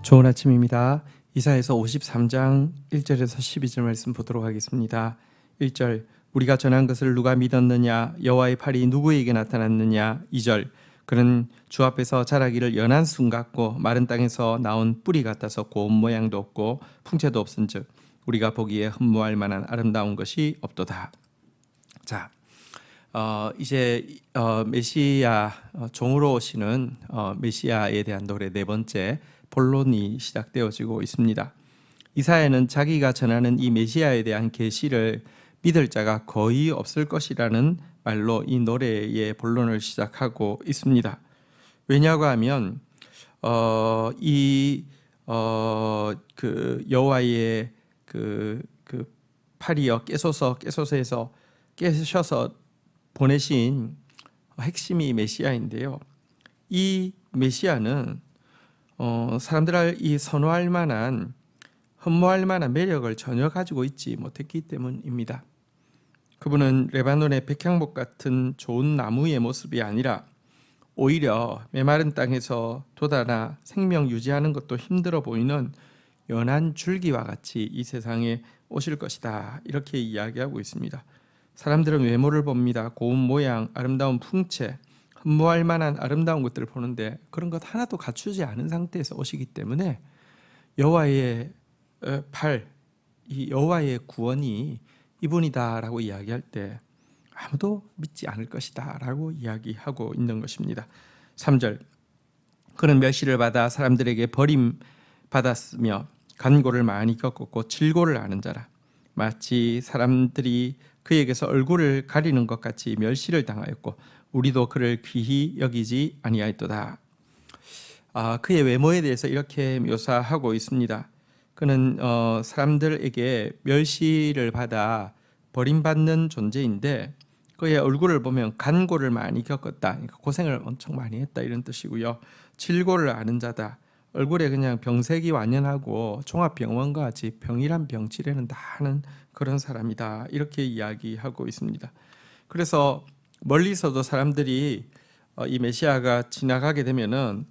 좋은 아침입니다. 이사야서 53장 1절에서 12절 말씀 보도록 하겠습니다. 1절 우리가 전한 것을 누가 믿었느냐? 여호와의 팔이 누구에게 나타났느냐? 2절 그는 주 앞에서 자라기를 연한 순 같고 마른 땅에서 나온 뿌리 같아서 고운 모양도 없고 풍채도 없은즉 우리가 보기에 흠모할 만한 아름다운 것이 없도다. 자, 이제 메시아 종으로 오시는 메시아에 대한 노래 네 번째 본론이 시작되어지고 있습니다. 이사야는 자기가 전하는 이 메시아에 대한 계시를 믿을 자가 거의 없을 것이라는 말로 이 노래의 본론을 시작하고 있습니다. 왜냐고 하면 여호와의 그 팔이여 깨소서에서 깨셔서 보내신 핵심이 메시아인데요. 이 메시아는 사람들 이 선호할 만한 흠모할 만한 매력을 전혀 가지고 있지 못했기 때문입니다. 그분은 레바논의 백향목 같은 좋은 나무의 모습이 아니라 오히려 메마른 땅에서 돋아나 생명 유지하는 것도 힘들어 보이는 연한 줄기와 같이 이 세상에 오실 것이다. 이렇게 이야기하고 있습니다. 사람들은 외모를 봅니다. 고운 모양, 아름다운 풍채, 흠모할 만한 아름다운 것들을 보는데 그런 것 하나도 갖추지 않은 상태에서 오시기 때문에 여호와의 팔, 이 여호와의 구원이 이분이다라고 이야기할 때 아무도 믿지 않을 것이다 라고 이야기하고 있는 것입니다. 3절 그는 멸시를 받아 사람들에게 버림받았으며 간고를 많이 겪었고 질고를 아는 자라. 마치 사람들이 그에게서 얼굴을 가리는 것 같이 멸시를 당하였고 우리도 그를 귀히 여기지 아니하였도다. 그의 외모에 대해서 이렇게 묘사하고 있습니다. 그는 사람들에게 멸시를 받아 버림받는 존재인데 그의 얼굴을 보면 간고를 많이 겪었다. 그러니까 고생을 엄청 많이 했다 이런 뜻이고요. 질고를 아는 자다. 얼굴에 그냥 병색이 완연하고 종합병원과 같이 병이란 병치레는 다 하는 그런 사람이다. 이렇게 이야기하고 있습니다. 그래서 멀리서도 사람들이 이 메시아가 지나가게 되면은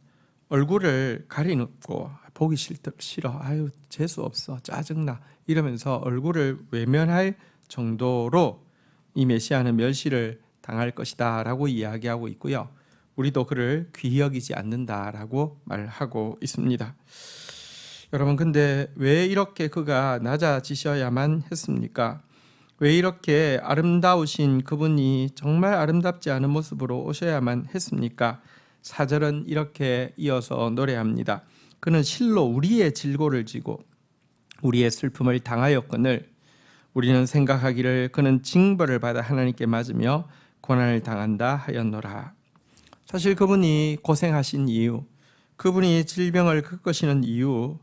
얼굴을 가리놓고 보기 싫어, 아유 재수 없어, 짜증나 이러면서 얼굴을 외면할 정도로 이 메시아는 멸시를 당할 것이다 라고 이야기하고 있고요. 우리도 그를 귀히 여기지 않는다라고 말하고 있습니다. 여러분, 근데 왜 이렇게 그가 낮아지셔야만 했습니까? 왜 이렇게 아름다우신 그분이 정말 아름답지 않은 모습으로 오셔야만 했습니까? 4절은 이렇게 이어서 노래합니다. 그는 실로 우리의 질고를 지고 우리의 슬픔을 당하였거늘 우리는 생각하기를 그는 징벌을 받아 하나님께 맞으며 고난을 당한다 하였노라. 사실 그분이 고생하신 이유, 그분이 질병을 겪으시는 이유,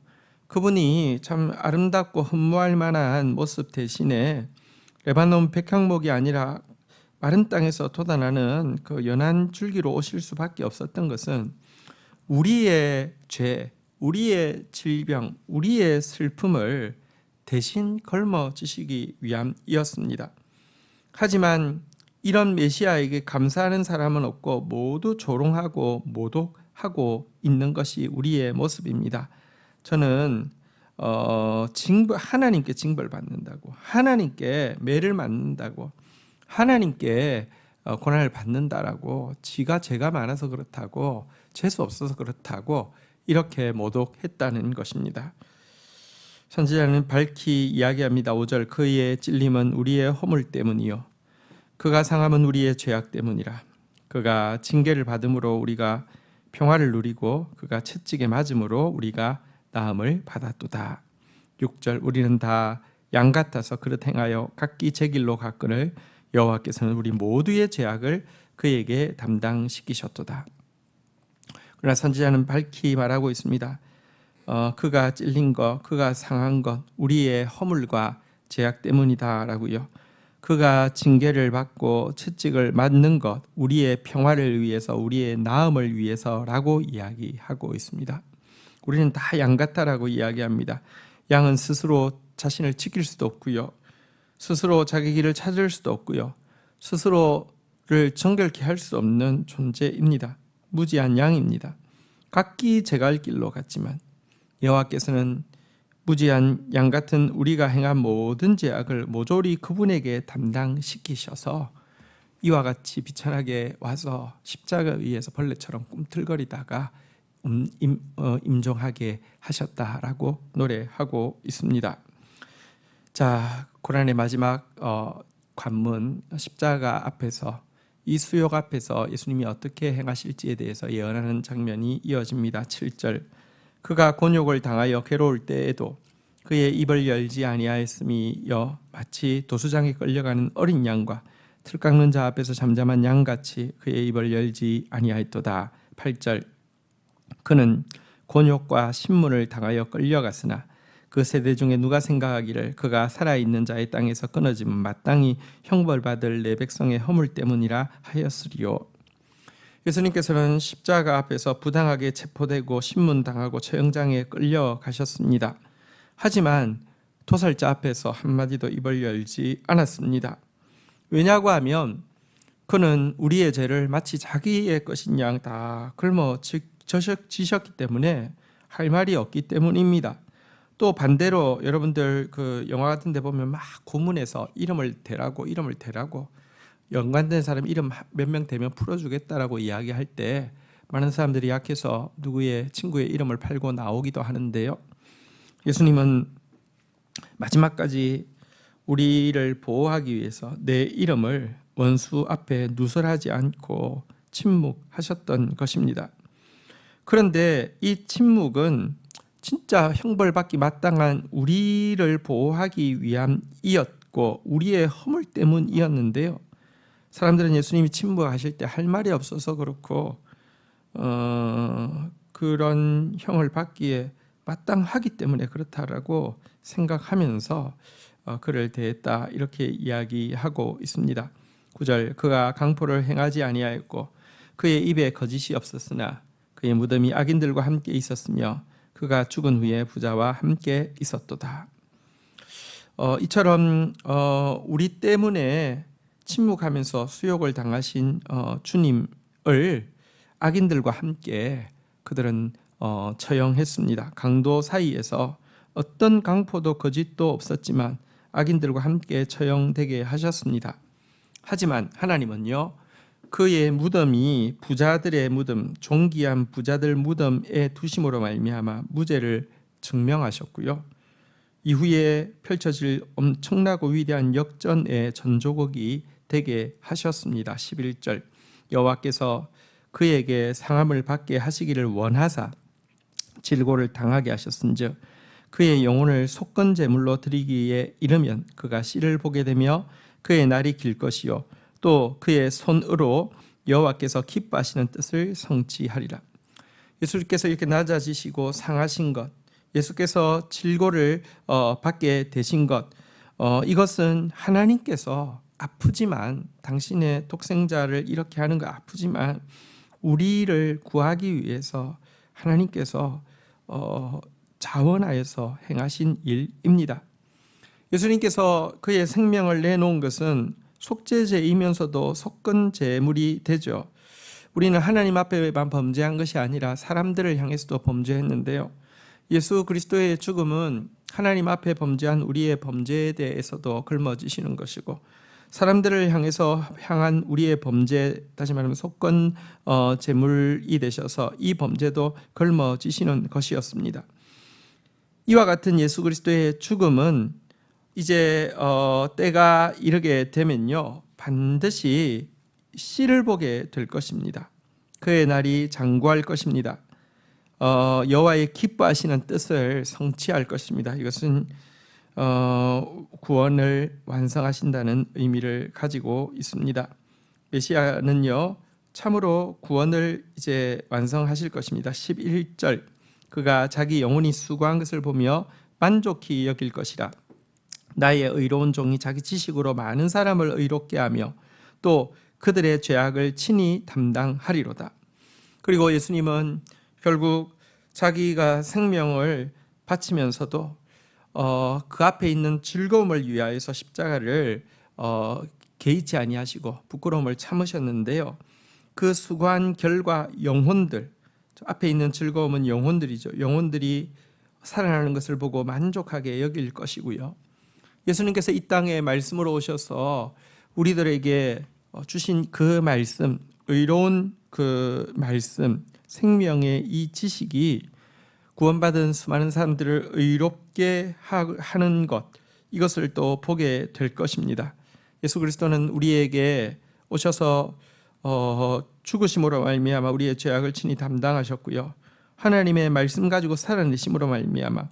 그분이 참 아름답고 흠모할 만한 모습 대신에 레바논 백향목이 아니라 마른 땅에서 돋아나는 그 연한 줄기로 오실 수밖에 없었던 것은 우리의 죄, 우리의 질병, 우리의 슬픔을 대신 걸머지시기 위함이었습니다. 하지만 이런 메시아에게 감사하는 사람은 없고 모두 조롱하고 모독하고 있는 것이 우리의 모습입니다. 저는 하나님께 징벌받는다고, 하나님께 매를 맞는다고, 하나님께 고난을 받는다라고, 지가 죄가 많아서 그렇다고, 재수 없어서 그렇다고 이렇게 모독했다는 것입니다. 선지자는 밝히 이야기합니다. 5절 그의 찔림은 우리의 허물 때문이요 그가 상함은 우리의 죄악 때문이라. 그가 징계를 받음으로 우리가 평화를 누리고 그가 채찍에 맞음으로 우리가 나음을 받았도다. 6절 우리는 다 양 같아서 그릇 행하여 각기 제 길로 갔거늘 여호와께서는 우리 모두의 죄악을 그에게 담당시키셨도다. 그러나 선지자는 밝히 말하고 있습니다. 그가 찔린 것, 그가 상한 것 우리의 허물과 죄악 때문이다라고요. 그가 징계를 받고 채찍을 맞는 것 우리의 평화를 위해서, 우리의 나음을 위해서라고 이야기하고 있습니다. 우리는 다 양 같다라고 이야기합니다. 양은 스스로 자신을 지킬 수도 없고요. 스스로 자기 길을 찾을 수도 없고요. 스스로를 정결케 할 수 없는 존재입니다. 무지한 양입니다. 각기 제갈 길로 갔지만 여호와께서는 무지한 양 같은 우리가 행한 모든 죄악을 모조리 그분에게 담당시키셔서 이와 같이 비천하게 와서 십자가 위에서 벌레처럼 꿈틀거리다가 임종하게 하셨다라고 노래하고 있습니다. 자, 고난의 마지막 관문 십자가 앞에서 이 수욕 앞에서 예수님이 어떻게 행하실지에 대해서 예언하는 장면이 이어집니다. 7절 그가 곤욕을 당하여 괴로울 때에도 그의 입을 열지 아니하였음이여 마치 도수장에 끌려가는 어린 양과 틀 깎는 자 앞에서 잠잠한 양같이 그의 입을 열지 아니하였도다. 8절 그는 곤욕과 신문을 당하여 끌려갔으나 그 세대 중에 누가 생각하기를 그가 살아있는 자의 땅에서 끊어지면 마땅히 형벌받을 내 백성의 허물 때문이라 하였으리요. 예수님께서는 십자가 앞에서 부당하게 체포되고 신문당하고 처형장에 끌려가셨습니다. 하지만 도살자 앞에서 한마디도 입을 열지 않았습니다. 왜냐고 하면 그는 우리의 죄를 마치 자기의 것인 양 다 짊어지셨기 때문에 할 말이 없기 때문입니다. 또 반대로 여러분들 그 영화 같은 데 보면 막 고문해서 이름을 대라고 연관된 사람 이름 몇 명 되면 풀어주겠다라고 이야기할 때 많은 사람들이 약해서 누구의 친구의 이름을 팔고 나오기도 하는데요. 예수님은 마지막까지 우리를 보호하기 위해서 내 이름을 원수 앞에 누설하지 않고 침묵하셨던 것입니다. 그런데 이 침묵은 진짜 형벌받기 마땅한 우리를 보호하기 위함이었고 우리의 허물 때문이었는데요. 사람들은 예수님이 침묵하실 때 할 말이 없어서 그렇고 그런 형을 받기에 마땅하기 때문에 그렇다라고 생각하면서 그를 대했다 이렇게 이야기하고 있습니다. 9절 그가 강포를 행하지 아니하였고 그의 입에 거짓이 없었으나 그의 무덤이 악인들과 함께 있었으며 그가 죽은 후에 부자와 함께 있었도다. 이처럼 우리 때문에 침묵하면서 수욕을 당하신 주님을 악인들과 함께 그들은 처형했습니다. 강도 사이에서 어떤 강포도 거짓도 없었지만 악인들과 함께 처형되게 하셨습니다. 하지만 하나님은요, 그의 무덤이 부자들의 무덤, 존귀한 부자들 무덤에 두심으로 말미암아 무죄를 증명하셨고요. 이후에 펼쳐질 엄청나고 위대한 역전의 전조국이 되게 하셨습니다. 11절 여호와께서 그에게 상함을 받게 하시기를 원하사 질고를 당하게 하셨은즉 그의 영혼을 속건 제물로 드리기에 이르면 그가 씨를 보게 되며 그의 날이 길 것이요 또 그의 손으로 여호와께서 기뻐하시는 뜻을 성취하리라. 예수께서 이렇게 낮아지시고 상하신 것, 예수께서 질고를 받게 되신 것, 이것은 하나님께서 아프지만 당신의 독생자를 이렇게 하는 거 아프지만 우리를 구하기 위해서 하나님께서 자원하여서 행하신 일입니다. 예수님께서 그의 생명을 내놓은 것은 속죄제이면서도 속건 제물이 되죠. 우리는 하나님 앞에만 범죄한 것이 아니라 사람들을 향해서도 범죄했는데요. 예수 그리스도의 죽음은 하나님 앞에 범죄한 우리의 범죄에 대해서도 걸머지시는 것이고 사람들을 향한 우리의 범죄, 다시 말하면 속건 제물이 되셔서 이 범죄도 걸머지시는 것이었습니다. 이와 같은 예수 그리스도의 죽음은 이제 때가 이르게 되면요 반드시 씨를 보게 될 것입니다. 그의 날이 장구할 것입니다. 여호와의 기뻐하시는 뜻을 성취할 것입니다. 이것은 구원을 완성하신다는 의미를 가지고 있습니다. 메시아는요 참으로 구원을 이제 완성하실 것입니다. 11절 그가 자기 영혼이 수고한 것을 보며 만족히 여길 것이라. 나의 의로운 종이 자기 지식으로 많은 사람을 의롭게 하며 또 그들의 죄악을 친히 담당하리로다. 그리고 예수님은 결국 자기가 생명을 바치면서도 그 앞에 있는 즐거움을 위하여서 십자가를 개의치 아니하시고 부끄러움을 참으셨는데요. 그 수고한 결과 영혼들, 앞에 있는 즐거움은 영혼들이죠. 영혼들이 살아나는 것을 보고 만족하게 여길 것이고요. 예수님께서 이 땅에 말씀으로 오셔서 우리들에게 주신 그 말씀, 의로운 그 말씀, 생명의 이 지식이 구원받은 수많은 사람들을 의롭게 하는 것, 이것을 또 보게 될 것입니다. 예수 그리스도는 우리에게 오셔서 죽으심으로 말미암아 우리의 죄악을 친히 담당하셨고요. 하나님의 말씀 가지고 살아내심으로 말미암아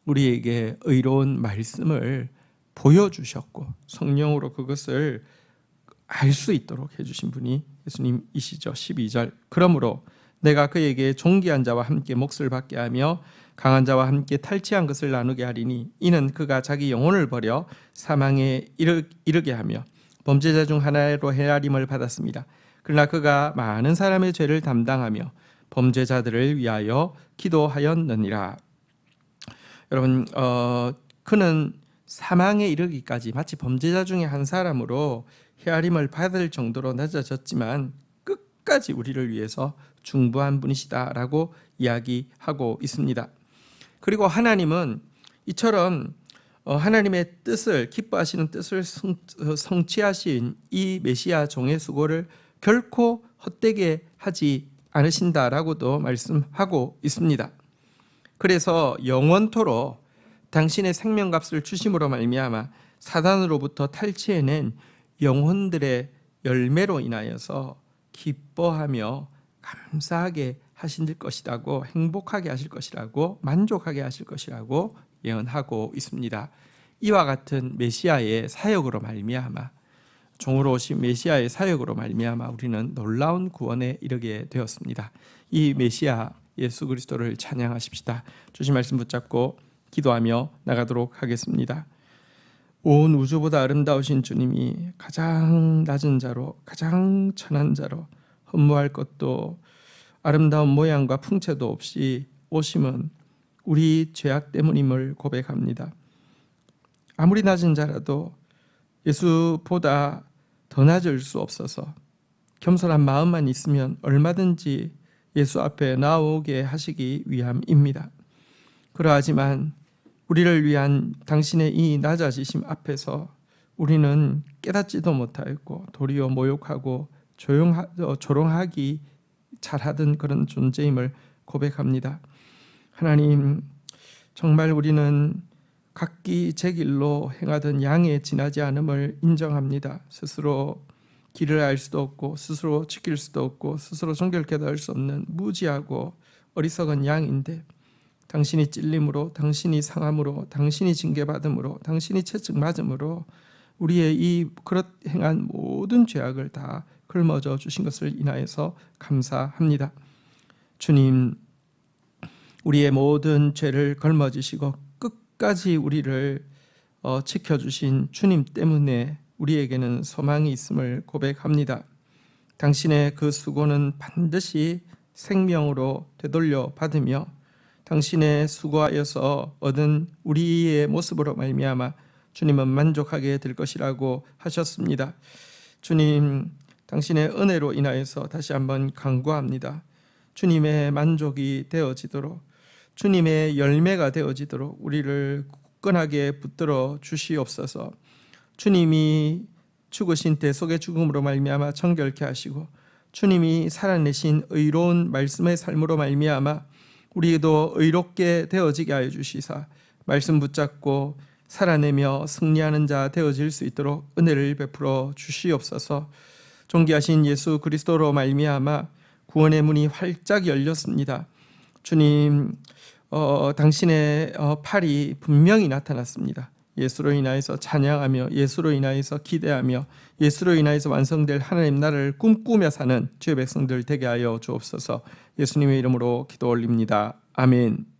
우리에게 의로운 말씀을 보여주셨고 성령으로 그것을 알 수 있도록 해주신 분이 예수님이시죠. 12절 그러므로 내가 그에게 존귀한 자와 함께 몫을 받게 하며 강한 자와 함께 탈취한 것을 나누게 하리니 이는 그가 자기 영혼을 버려 사망에 이르게 하며 범죄자 중 하나로 헤아림을 받았습니다. 그러나 그가 많은 사람의 죄를 담당하며 범죄자들을 위하여 기도하였느니라. 여러분, 그는 사망에 이르기까지 마치 범죄자 중에 한 사람으로 헤아림을 받을 정도로 낮아졌지만 끝까지 우리를 위해서 중보한 분이시다라고 이야기하고 있습니다. 그리고 하나님은 이처럼 하나님의 뜻을 기뻐하시는 뜻을 성취하신 이 메시아 종의 수고를 결코 헛되게 하지 않으신다라고도 말씀하고 있습니다. 그래서 영원토록 당신의 생명값을 주심으로 말미암아 사단으로부터 탈취해낸 영혼들의 열매로 인하여서 기뻐하며 감사하게 하실 것이라고, 행복하게 하실 것이라고, 만족하게 하실 것이라고 예언하고 있습니다. 이와 같은 메시아의 사역으로 말미암아, 종으로 오신 메시아의 사역으로 말미암아 우리는 놀라운 구원에 이르게 되었습니다. 이 메시아 예수 그리스도를 찬양하십시다. 주신 말씀 붙잡고 기도하며 나가도록 하겠습니다. 온 우주보다 아름다우신 주님이 가장 낮은 자로, 가장 천한 자로, 흠모할 것도 아름다운 모양과 풍채도 없이 오심은 우리 죄악 때문임을 고백합니다. 아무리 낮은 자라도 예수보다 더 낮을 수 없어서 겸손한 마음만 있으면 얼마든지 예수 앞에 나오게 하시기 위함입니다. 그러하지만 우리를 위한 당신의 이 낮아지심 앞에서 우리는 깨닫지도 못하였고 도리어 모욕하고 조롱하기 잘하던 그런 존재임을 고백합니다. 하나님, 정말 우리는 각기 제 길로 행하던 양에 지나지 않음을 인정합니다. 스스로 길을 알 수도 없고 스스로 지킬 수도 없고 스스로 정결케도 할 수 없는 무지하고 어리석은 양인데 당신이 찔림으로, 당신이 상함으로, 당신이 징계받음으로, 당신이 채찍맞음으로 우리의 이 그릇 행한 모든 죄악을 다 걸머져 주신 것을 인하여서 감사합니다. 주님, 우리의 모든 죄를 걸머지시고 끝까지 우리를 지켜주신 주님 때문에 우리에게는 소망이 있음을 고백합니다. 당신의 그 수고는 반드시 생명으로 되돌려 받으며 당신의 수고하여서 얻은 우리의 모습으로 말미암아 주님은 만족하게 될 것이라고 하셨습니다. 주님, 당신의 은혜로 인하여서 다시 한번 간구합니다. 주님의 만족이 되어지도록, 주님의 열매가 되어지도록 우리를 굳건하게 붙들어 주시옵소서. 주님이 죽으신 대속의 죽음으로 말미암아 정결케 하시고 주님이 살아내신 의로운 말씀의 삶으로 말미암아 우리도 의롭게 되어지게 하여 주시사 말씀 붙잡고 살아내며 승리하는 자 되어질 수 있도록 은혜를 베풀어 주시옵소서. 존귀하신 예수 그리스도로 말미암아 구원의 문이 활짝 열렸습니다. 주님, 당신의 팔이 분명히 나타났습니다. 예수로 인하여서 찬양하며 예수로 인하여서 기대하며 예수로 인하여서 완성될 하나님 나라를 꿈꾸며 사는 주의 백성들 되게 하여 주옵소서. 예수님의 이름으로 기도 올립니다. 아멘.